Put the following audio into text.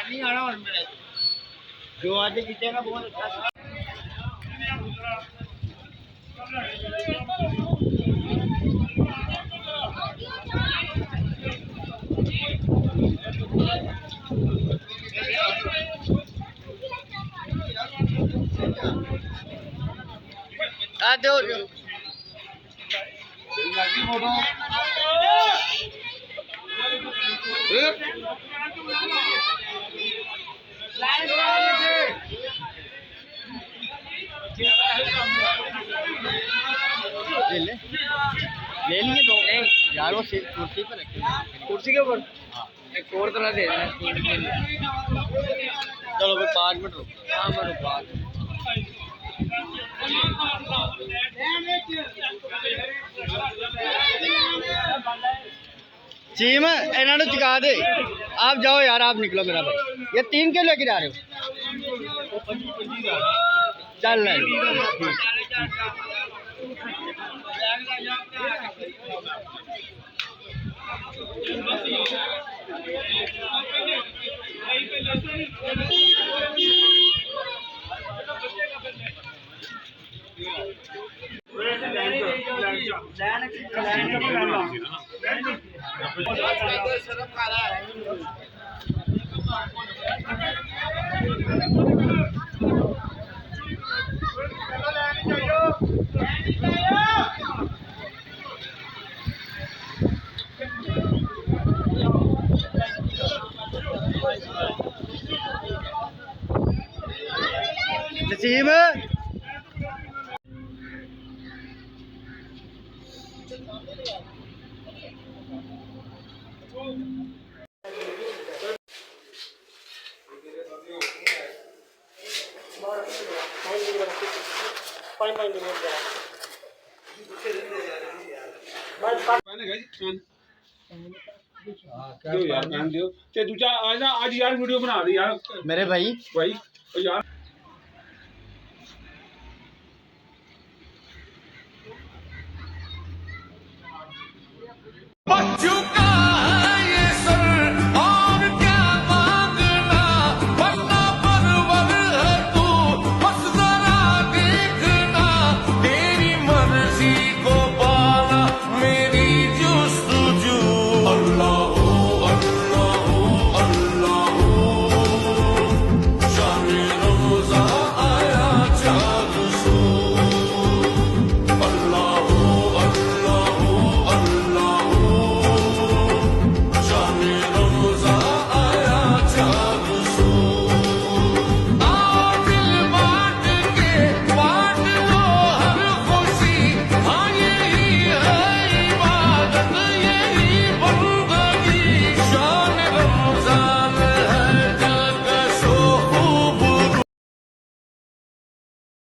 नहीं आना और मेरे जो आज जीतेगा बहुत अच्छा। दो ले लिए दो यार, वो कुर्सी पर रखे, कुर्सी के ऊपर। हाँ एक और तरह दे देना। चलो भाई 5 मिनट रुको। हाँ मैं रुका चीम इन्होंने चुका दे। आप जाओ यार, आप निकलो मेरा भाई। ये 3 क्यों लेके जा रहे हो? चल नसीम यार दूजा आज ना आज यार वीडियो बना दी यार मेरे भाई भाई यार